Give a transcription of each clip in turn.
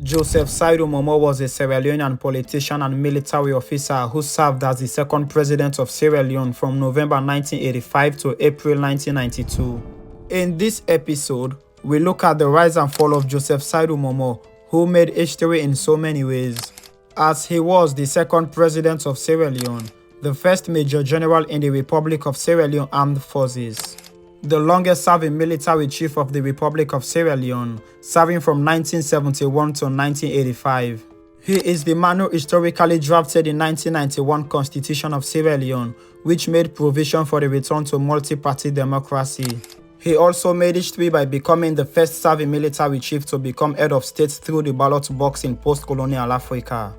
Joseph Saidu Momoh was a Sierra Leonean politician and military officer who served as the second president of Sierra Leone from November 1985 to April 1992. In this episode, we look at the rise and fall of Joseph Saidu Momoh, who made history in so many ways. As he was the second president of Sierra Leone, the first major general in the Republic of Sierra Leone Armed Forces, the longest-serving military chief of the Republic of Sierra Leone, serving from 1971 to 1985. He is the man who historically drafted the 1991 Constitution of Sierra Leone, which made provision for the return to multi-party democracy. He also made history by becoming the first serving military chief to become head of state through the ballot box in post-colonial Africa.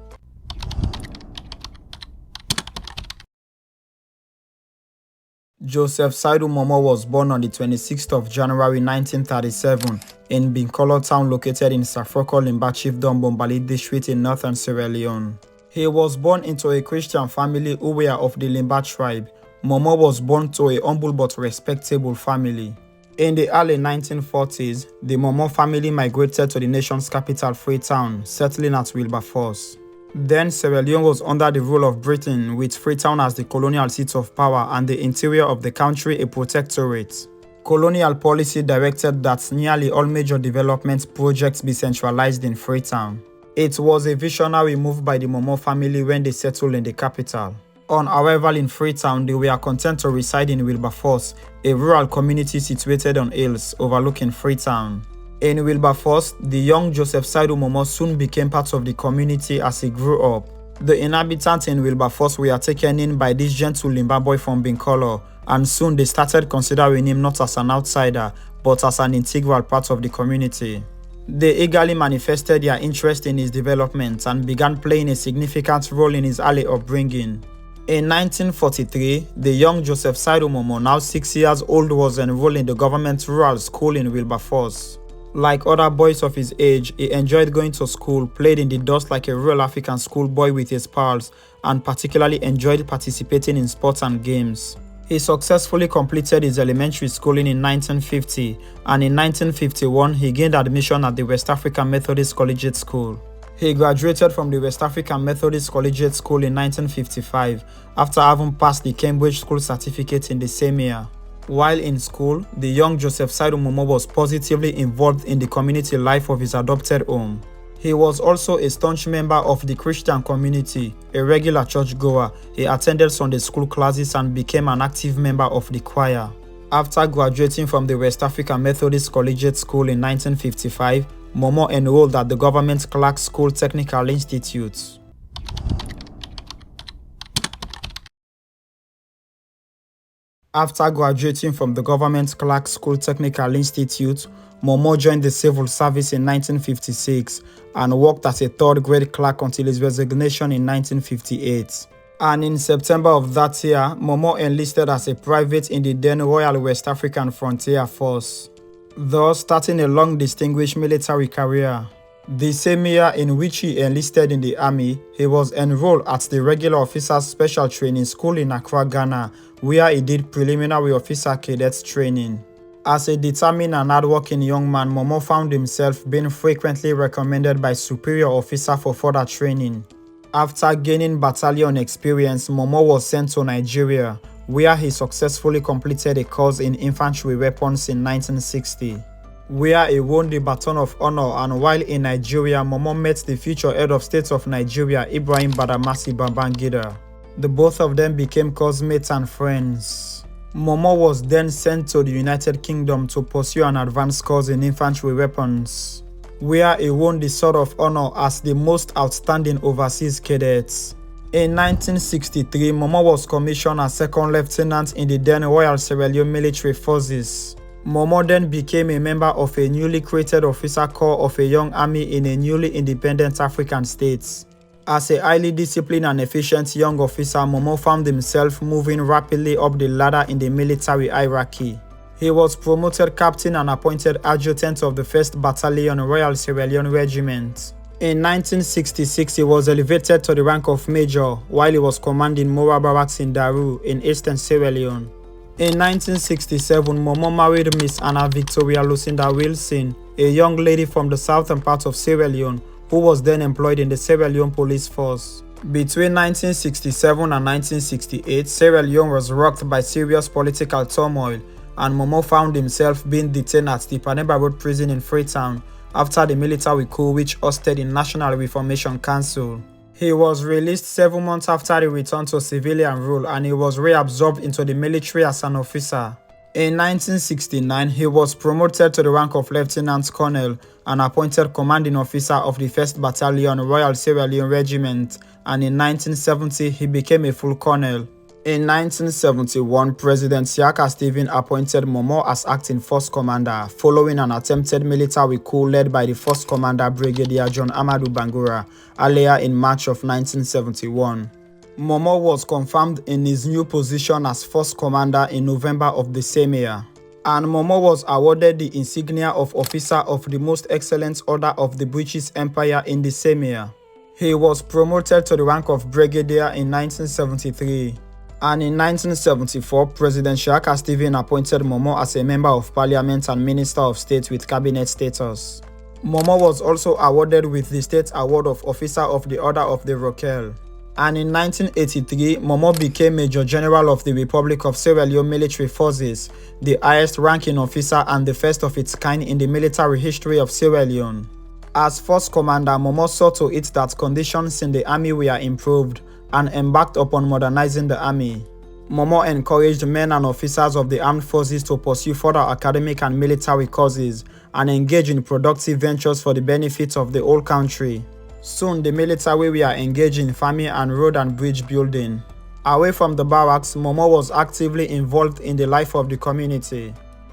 Joseph Saidu Momoh was born on the 26th of January 1937 in Binkolo town located in Safroko Limba Chiefdom Bombali district in northern Sierra Leone. He was born into a Christian family who were of the Limba tribe. Momoh was born to a humble but respectable family. In the early 1940s, the Momoh family migrated to the nation's capital Freetown, settling at Wilberforce. Then Sierra Leone was under the rule of Britain, with Freetown as the colonial seat of power and the interior of the country a protectorate. Colonial policy directed that nearly all major development projects be centralized in Freetown. It was a visionary move by the Momoh family when they settled in the capital. On arrival in Freetown, they were content to reside in Wilberforce, a rural community situated on hills overlooking Freetown. In Wilberforce, the young Joseph Saidu Momoh soon became part of the community as he grew up. The inhabitants in Wilberforce were taken in by this gentle Limba boy from Binkolo, and soon they started considering him not as an outsider, but as an integral part of the community. They eagerly manifested their interest in his development and began playing a significant role in his early upbringing. In 1943, the young Joseph Saidu Momoh, now 6 years old, was enrolled in the government rural school in Wilberforce. Like other boys of his age, he enjoyed going to school, played in the dust like a real African schoolboy with his pals, and particularly enjoyed participating in sports and games. He successfully completed his elementary schooling in 1950, and in 1951 he gained admission at the West African Methodist Collegiate School. He graduated from the West African Methodist Collegiate School in 1955 after having passed the Cambridge School certificate in the same year. While in school, the young Joseph Saidu Momoh was positively involved in the community life of his adopted home. He was also a staunch member of the Christian community, a regular churchgoer. He attended Sunday school classes and became an active member of the choir. After graduating from the West African Methodist Collegiate School in 1955, Momoh enrolled at the Government Clerk School Technical Institute. After graduating from the Government Clerk School Technical Institute, Momoh joined the civil service in 1956 and worked as a third-grade clerk until his resignation in 1958. And in September of that year, Momoh enlisted as a private in the then Royal West African Frontier Force, thus starting a long distinguished military career. The same year in which he enlisted in the army, he was enrolled at the Regular Officers Special Training School in Accra, Ghana, where he did preliminary officer cadets training. As a determined and hardworking young man, Momoh found himself being frequently recommended by superior officers for further training. After gaining battalion experience, Momoh was sent to Nigeria, where he successfully completed a course in infantry weapons in 1960. Where he won the Baton of Honor, and while in Nigeria, Momoh met the future head of state of Nigeria, Ibrahim Badamasi Babangida. The both of them became classmates and friends. Momoh was then sent to the United Kingdom to pursue an advanced course in infantry weapons, where he won the Sword of Honor as the most outstanding overseas cadet. In 1963, Momoh was commissioned as second lieutenant in the then Royal Sierra Leone Military Forces. Momoh then became a member of a newly created officer corps of a young army in a newly independent African state. As a highly disciplined and efficient young officer, Momoh found himself moving rapidly up the ladder in the military hierarchy. He was promoted captain and appointed adjutant of the 1st Battalion Royal Sierra Leone Regiment. In 1966, he was elevated to the rank of major while he was commanding Mora Barracks in Daru in eastern Sierra Leone. In 1967, Momoh married Miss Anna Victoria Lucinda Wilson, a young lady from the southern part of Sierra Leone, who was then employed in the Sierra Leone police force. Between 1967 and 1968, Sierra Leone was rocked by serious political turmoil, and Momo found himself being detained at the Paneba Road prison in Freetown after the military coup which hosted the National Reformation Council. He was released 7 months after he returned to civilian rule, and he was reabsorbed into the military as an officer. In 1969, he was promoted to the rank of Lieutenant Colonel and appointed commanding officer of the 1st Battalion Royal Sierra Leone Regiment, and in 1970 he became a full colonel. In 1971, President Sierra Leone appointed Momo as acting force commander, following an attempted military coup led by the force commander Brigadier John Amadou Bangura earlier in March of 1971. Momo was confirmed in his new position as force commander in November of the same year, and Momo was awarded the insignia of Officer of the Most Excellent Order of the British Empire in the same year. He was promoted to the rank of Brigadier in 1973. And in 1974, President Sierra Leone appointed Momo as a member of parliament and minister of state with cabinet status. Momo was also awarded with the State Award of Officer of the Order of the Rochelle. And in 1983, Momo became Major General of the Republic of Sierra Leone Military Forces, the highest ranking officer and the first of its kind in the military history of Sierra Leone. As Force Commander, Momo saw to it that conditions in the army were improved and embarked upon modernizing the army. Momo encouraged men and officers of the armed forces to pursue further academic and military courses and engage in productive ventures for the benefit of the whole country. Soon, the military were engaged in farming and road and bridge building. Away from the barracks, Momo was actively involved in the life of the community.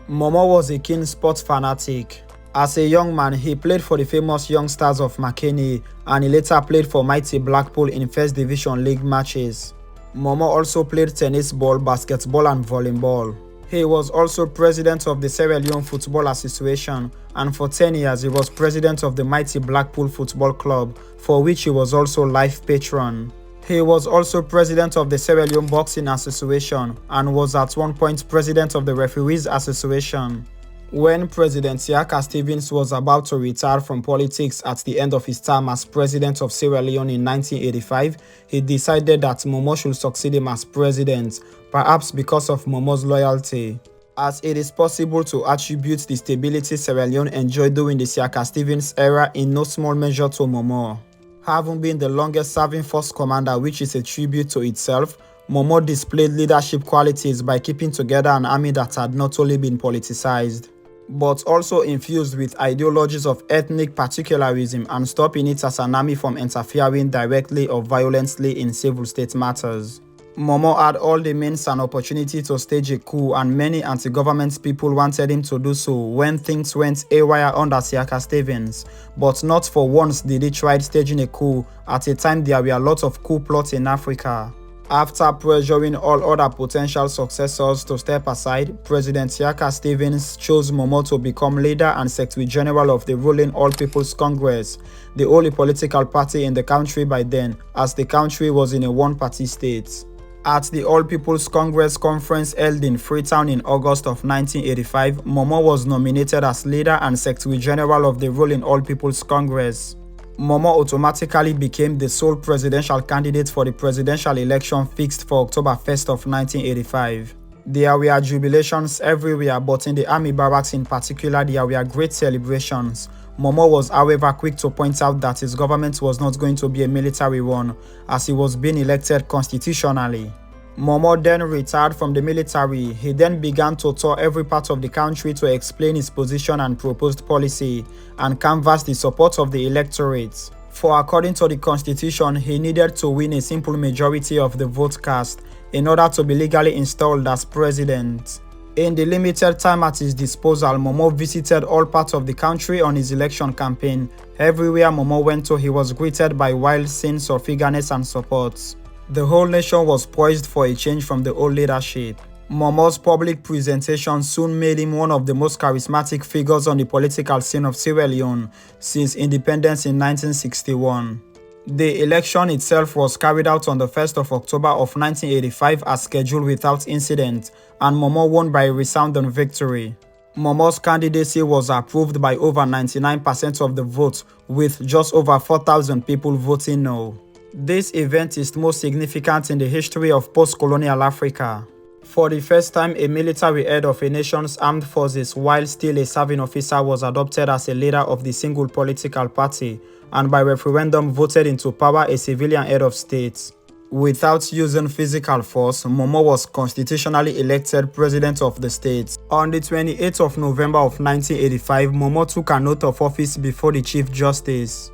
Momo was a keen sports fanatic. As a young man, he played for the famous Young Stars of Makeni, and he later played for mighty Blackpool in First Division League matches. Momo also played tennis ball, basketball and volleyball. He was also president of the Sierra Leone Football Association, and for 10 years he was president of the mighty Blackpool Football Club, for which he was also life patron. He was also president of the Sierra Leone Boxing Association and was at one point president of the Referees Association. When President Sierra Leone was about to retire from politics at the end of his term as President of Sierra Leone in 1985, he decided that Momo should succeed him as president, perhaps because of Momo's loyalty, as it is possible to attribute the stability Sierra Leone enjoyed during the Sierra Leone's era in no small measure to Momo. Having been the longest-serving force commander, which is a tribute to itself, Momo displayed leadership qualities by keeping together an army that had not only been politicized, but also infused with ideologies of ethnic particularism and stopping it as an army from interfering directly or violently in civil state matters. Momo had all the means and opportunity to stage a coup, and many anti-government people wanted him to do so when things went haywire under Sierra Leone, but not for once did he try staging a coup at a time there were lots of coup plots in Africa. After pressuring all other potential successors to step aside, President Sierra Leone chose Momo to become leader and Secretary General of the ruling All People's Congress, the only political party in the country by then, as the country was in a one-party state. At the All People's Congress conference held in Freetown in August of 1985, Momo was nominated as leader and Secretary General of the ruling All People's Congress. Momo automatically became the sole presidential candidate for the presidential election fixed for October 1st of 1985. There were jubilations everywhere, but in the army barracks in particular there were great celebrations. Momo was however quick to point out that his government was not going to be a military one, as he was being elected constitutionally. Momo then retired from the military. He then began to tour every part of the country to explain his position and proposed policy, and canvass the support of the electorate. For according to the constitution, he needed to win a simple majority of the vote cast in order to be legally installed as president. In the limited time at his disposal, Momo visited all parts of the country on his election campaign. Everywhere Momo went to, he was greeted by wild scenes of eagerness and support. The whole nation was poised for a change from the old leadership. Momo's public presentation soon made him one of the most charismatic figures on the political scene of Sierra Leone since independence in 1961. The election itself was carried out on the 1st of October of 1985 as scheduled without incident, and Momo won by a resounding victory. Momo's candidacy was approved by over 99% of the vote, with just over 4,000 people voting no. This event is most significant in the history of post-colonial Africa. For the first time, a military head of a nation's armed forces, while still a serving officer, was adopted as a leader of the single political party, and by referendum voted into power a civilian head of state. Without using physical force, Momo was constitutionally elected president of the state. On the 28th of November of 1985, Momo took an oath of office before the Chief Justice.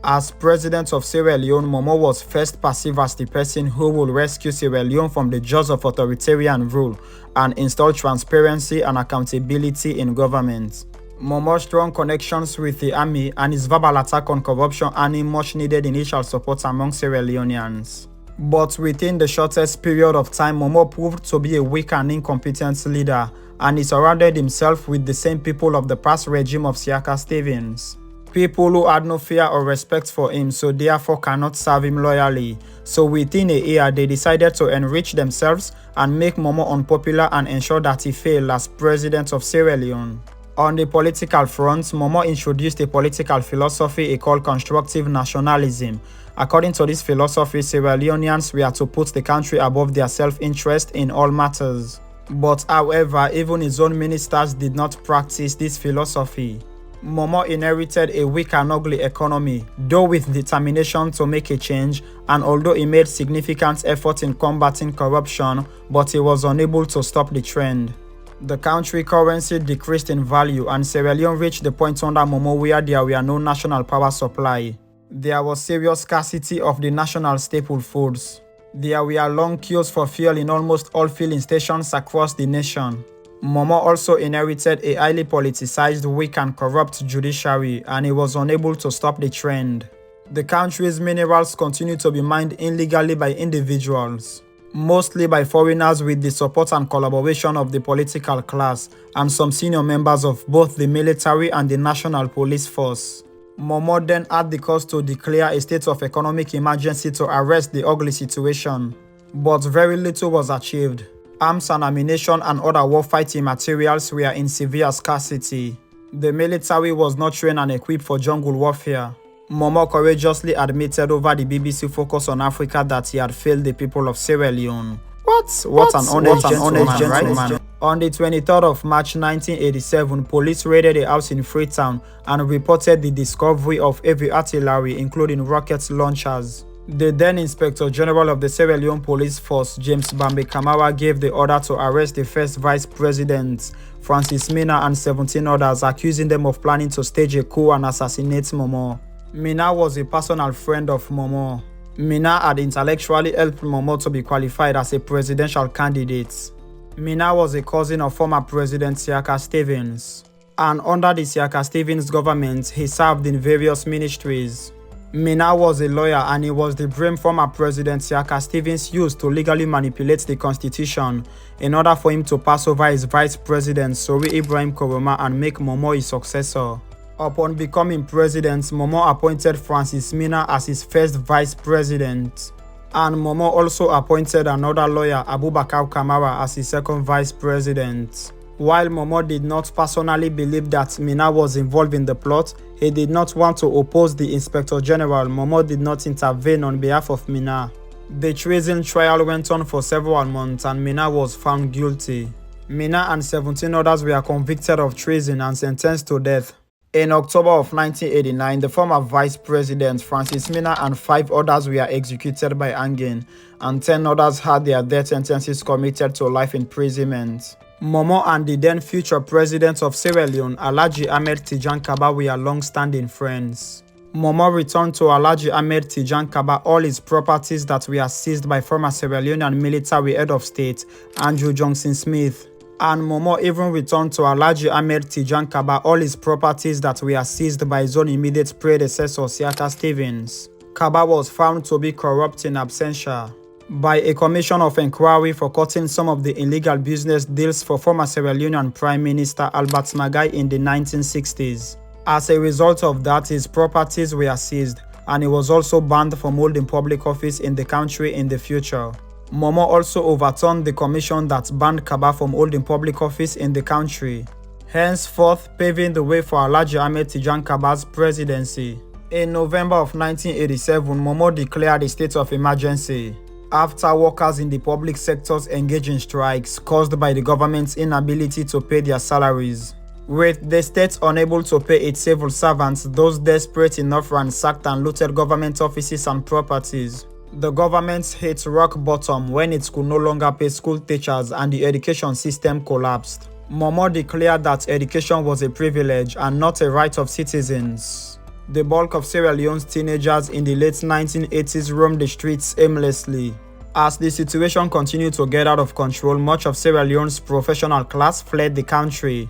As President of Sierra Leone, Momo was first perceived as the person who would rescue Sierra Leone from the jaws of authoritarian rule and install transparency and accountability in government. Momo's strong connections with the army and his verbal attack on corruption earned much needed initial support among Sierra Leoneans. But within the shortest period of time, Momo proved to be a weak and incompetent leader, and he surrounded himself with the same people of the past regime of Sierra Stevens. People who had no fear or respect for him, so therefore cannot serve him loyally. So within a year, they decided to enrich themselves and make Momo unpopular and ensure that he failed as President of Sierra Leone. On the political front, Momo introduced a political philosophy he called constructive nationalism. According to this philosophy, Sierra Leoneans were to put the country above their self-interest in all matters. But however, even his own ministers did not practice this philosophy. Momo inherited a weak and ugly economy, though with determination to make a change, and although he made significant effort in combating corruption, but he was unable to stop the trend. The country currency decreased in value, and Sierra Leone reached the point under Momo where there were no national power supply. There was serious scarcity of the national staple foods. There were long queues for fuel in almost all filling stations across the nation. Momo also inherited a highly politicized, weak and corrupt judiciary, and he was unable to stop the trend. The country's minerals continue to be mined illegally by individuals, mostly by foreigners with the support and collaboration of the political class and some senior members of both the military and the national police force. Momo then had the cause to declare a state of economic emergency to arrest the ugly situation, but very little was achieved. Arms and ammunition and other warfighting materials were in severe scarcity. The military was not trained and equipped for jungle warfare. Momo courageously admitted over the BBC Focus on Africa that he had failed the people of Sierra Leone. What an honest gentleman, right? On the 23rd of March 1987, police raided a house in Freetown and reported the discovery of heavy artillery, including rocket launchers. The then Inspector General of the Sierra Leone Police Force, James Bambe Kamara, gave the order to arrest the first Vice President, Francis Mina, and 17 others, accusing them of planning to stage a coup and assassinate Momo. Mina was a personal friend of Momo. Mina had intellectually helped Momo to be qualified as a presidential candidate. Mina was a cousin of former President Sierra Stevens, and under the Sierra Stevens government, he served in various ministries. Mina was a lawyer, and he was the brain former President Sierra Stevens used to legally manipulate the constitution in order for him to pass over his vice president Sori Ibrahim Koroma and make Momo his successor. Upon becoming president, Momo appointed Francis Mina as his first vice president, and Momo also appointed another lawyer, Abubakar Kamara, as his second vice president. While Momo did not personally believe that Mina was involved in the plot, he did not want to oppose the Inspector General. Momo did not intervene on behalf of Mina. The treason trial went on for several months, and Mina was found guilty. Mina and 17 others were convicted of treason and sentenced to death. In October of 1989, the former vice president Francis Mina and 5 others were executed by hanging, and 10 others had their death sentences commuted to life imprisonment. Momo and the then future president of Sierra Leone, Alhaji Ahmed Tijan Kaba, were long-standing friends. Momo returned to Alhaji Ahmed Tijan Kaba all his properties that were seized by former Sierra Leonean military head of state, Andrew Johnson Smith. And Momo even returned to Alhaji Ahmed Tijan Kaba all his properties that were seized by his own immediate predecessor, Sierra Stevens. Kaba was found to be corrupt in absentia by a commission of inquiry for cutting some of the illegal business deals for former Sierra Leonean Prime Minister Albert Magai in the 1960s. As a result of that, his properties were seized, and he was also banned from holding public office in the country in the future. Momo also overturned the commission that banned Kaba from holding public office in the country, henceforth paving the way for Alhaji Ahmed Tijan Kaba's presidency. In November of 1987, Momo declared a state of emergency after workers in the public sectors engaged in strikes caused by the government's inability to pay their salaries. With the state unable to pay its civil servants, those desperate enough ransacked and looted government offices and properties. The government hit rock bottom when it could no longer pay school teachers and the education system collapsed. Momo declared that education was a privilege and not a right of citizens. The bulk of Sierra Leone's teenagers in the late 1980s roamed the streets aimlessly. As the situation continued to get out of control, much of Sierra Leone's professional class fled the country.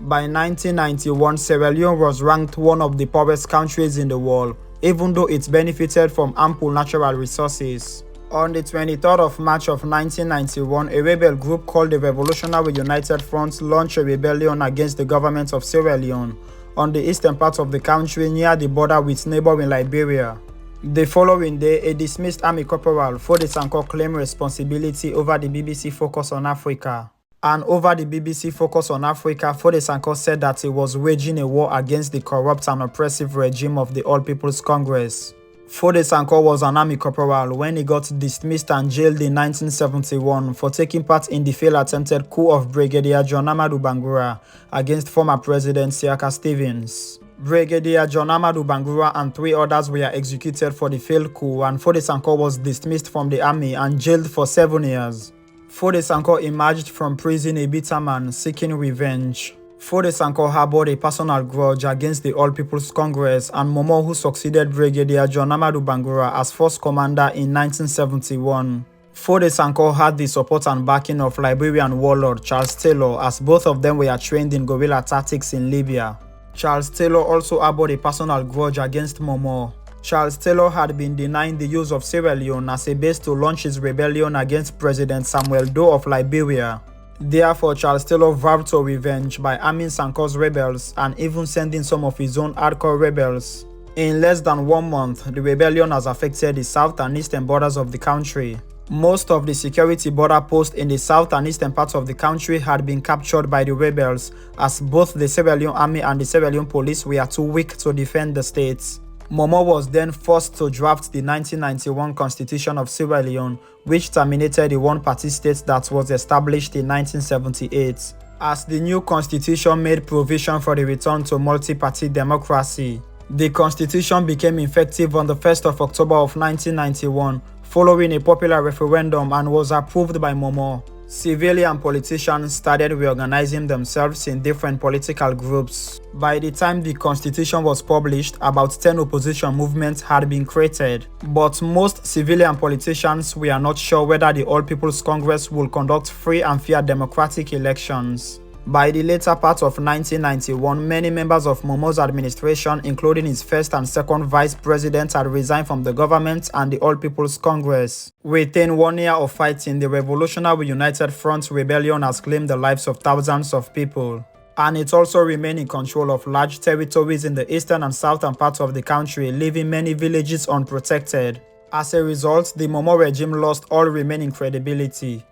By 1991, Sierra Leone was ranked one of the poorest countries in the world, even though it benefited from ample natural resources. On the 23rd of March of 1991, a rebel group called the Revolutionary United Front launched a rebellion against the government of Sierra Leone on the eastern part of the country near the border with neighboring Liberia. The following day, a dismissed Army Corporal Fode Sanko claimed responsibility over the BBC Focus on Africa. And over the BBC Focus on Africa, Fode Sanko said that he was waging a war against the corrupt and oppressive regime of the All People's Congress. Fode Sanko was an army corporal when he got dismissed and jailed in 1971 for taking part in the failed attempted coup of Brigadier John Amadou Bangura against former President Siaka Stevens. Brigadier John Amadou Bangura and 3 others were executed for the failed coup, and Fode Sanko was dismissed from the army and jailed for 7 years. Fode Sanko emerged from prison a bitter man seeking revenge. Fode Sanko harbored a personal grudge against the All People's Congress and Momo, who succeeded Brigadier John Amadou Bangura as force commander in 1971. Fode Sanko had the support and backing of Liberian warlord Charles Taylor, as both of them were trained in guerrilla tactics in Libya. Charles Taylor also harbored a personal grudge against Momo. Charles Taylor had been denying the use of Sierra Leone as a base to launch his rebellion against President Samuel Doe of Liberia. Therefore, Charles Taylor vowed to revenge by arming Sanko's rebels and even sending some of his own hardcore rebels. In less than 1 month, the rebellion has affected the south and eastern borders of the country. Most of the security border posts in the south and eastern parts of the country had been captured by the rebels, as both the Sierra Leone army and the Sierra Leone police were too weak to defend the states. Momo was then forced to draft the 1991 Constitution of Sierra Leone, which terminated the one-party state that was established in 1978. As the new constitution made provision for the return to multi-party democracy, the constitution became effective on the 1st of October of 1991, following a popular referendum, and was approved by Momo. Civilian politicians started reorganizing themselves in different political groups. By the time the constitution was published, about 10 opposition movements had been created, but most civilian politicians were not sure whether the All People's Congress would conduct free and fair democratic elections. By the later part of 1991, many members of Momo's administration, including his first and second vice president, had resigned from the government and the All People's Congress. Within 1 year of fighting, the Revolutionary United Front rebellion has claimed the lives of thousands of people, and it also remained in control of large territories in the eastern and southern parts of the country, leaving many villages unprotected. As a result, the Momo regime lost all remaining credibility.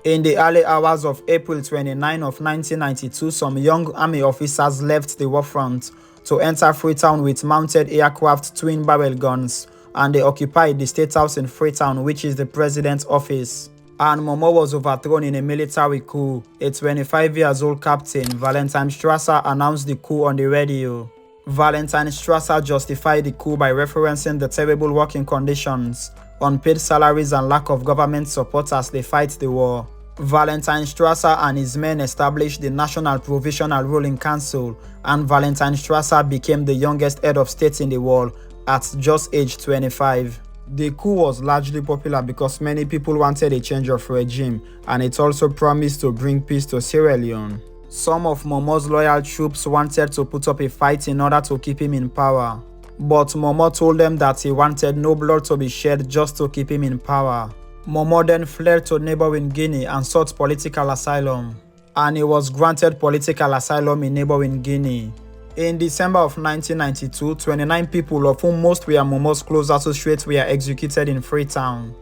In the early hours of April 29 of 1992, some young army officers left the war front to enter Freetown with mounted aircraft twin-barrel guns, and they occupied the State House in Freetown, which is the president's office. And Momo was overthrown in a military coup. A 25-year-old captain, Valentine Strasser, announced the coup on the radio. Valentine Strasser justified the coup by referencing the terrible working conditions, unpaid salaries, and lack of government support as they fight the war. Valentine Strasser and his men established the National Provisional Ruling Council, and Valentine Strasser became the youngest head of state in the world at just age 25. The coup was largely popular because many people wanted a change of regime, and it also promised to bring peace to Sierra Leone. Some of Momo's loyal troops wanted to put up a fight in order to keep him in power, but Momo told them that he wanted no blood to be shed just to keep him in power. Momo then fled to neighboring Guinea and sought political asylum, and he was granted political asylum in neighboring Guinea. In December of 1992, 29 people, of whom most were Momo's close associates, were executed in Freetown.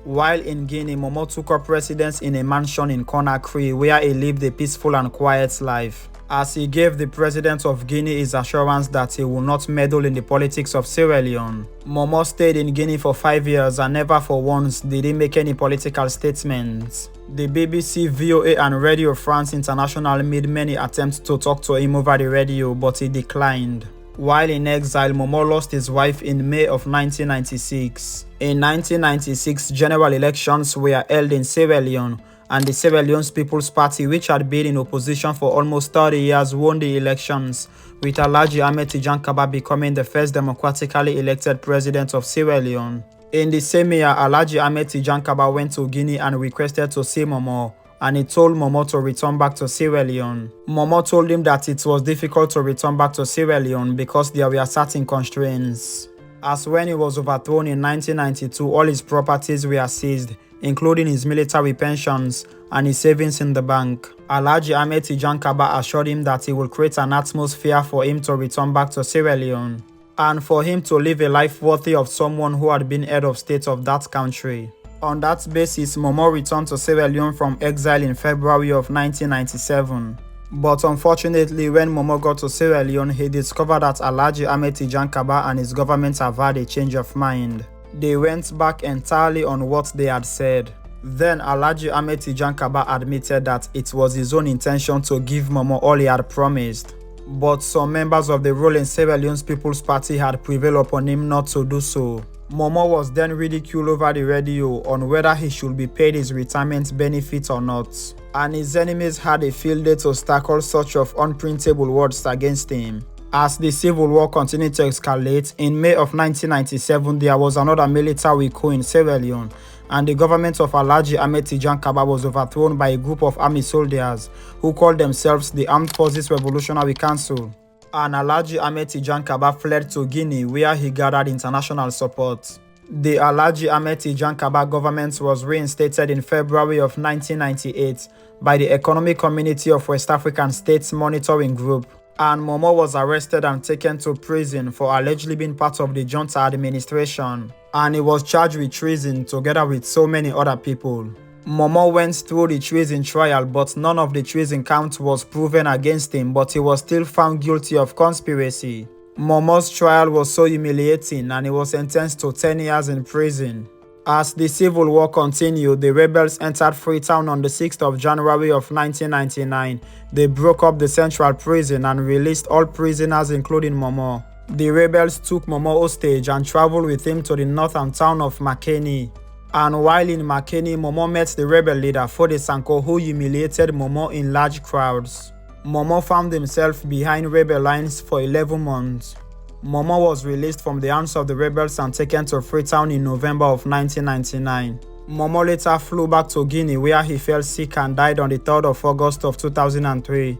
While in Guinea, Momo took up residence in a mansion in Conakry, where he lived a peaceful and quiet life, as he gave the President of Guinea his assurance that he will not meddle in the politics of Sierra Leone. Momo stayed in Guinea for 5 years and never for once did he make any political statements. The BBC, VOA and Radio France International made many attempts to talk to him over the radio, but he declined. While in exile, Momo lost his wife in May of 1996. In 1996, general elections were held in Sierra Leone, and the Sierra Leone's People's Party, which had been in opposition for almost 30 years, won the elections, with Alhaji Ahmed Tijan Kaba becoming the first democratically elected president of Sierra Leone. In the same year, Alhaji Ahmed Tijan Kaba went to Guinea and requested to see Momo, and he told Momo to return back to Sierra Leone. Momo told him that it was difficult to return back to Sierra Leone because there were certain constraints. As when he was overthrown in 1992, all his properties were seized, including his military pensions and his savings in the bank. Alhaji Ahmed Tijan Kaba assured him that he will create an atmosphere for him to return back to Sierra Leone, and for him to live a life worthy of someone who had been head of state of that country. On that basis, Momo returned to Sierra Leone from exile in February of 1997. But unfortunately, when Momo got to Sierra Leone, he discovered that Alhaji Ahmed Tijan Kaba and his government have had a change of mind. They went back entirely on what they had said. Then Alhaji Ahmed Tijan Kaba admitted that it was his own intention to give Momo all he had promised. But some members of the ruling Sierra Leone's People's Party had prevailed upon him not to do so. Momo was then ridiculed over the radio on whether he should be paid his retirement benefit or not, and his enemies had a field day to stack all sorts of unprintable words against him. As the civil war continued to escalate, in May of 1997 there was another military coup in Sierra Leone, and the government of Alhaji Ahmed Tijan Kaba was overthrown by a group of army soldiers who called themselves the Armed Forces Revolutionary Council. And Alhaji Ahmed Tijan Kaba fled to Guinea, where he gathered international support. The Alhaji Ahmed Tijan Kaba government was reinstated in February of 1998 by the Economic Community of West African States Monitoring Group, and Momo was arrested and taken to prison for allegedly being part of the junta administration, and he was charged with treason together with so many other people. Momo went through the treason trial, but none of the treason counts was proven against him, but he was still found guilty of conspiracy. Momo's trial was so humiliating and he was sentenced to 10 years in prison. As the civil war continued, the rebels entered Freetown on the 6th of January of 1999. They broke up the central prison and released all prisoners including Momo. The rebels took Momo hostage and traveled with him to the northern town of Makeni. And while in Makeni, Momo met the rebel leader Fode Sanko, who humiliated Momo in large crowds. Momo found himself behind rebel lines for 11 months. Momo was released from the hands of the rebels and taken to Freetown in November of 1999. Momo later flew back to Guinea, where he fell sick and died on the 3rd of August of 2003.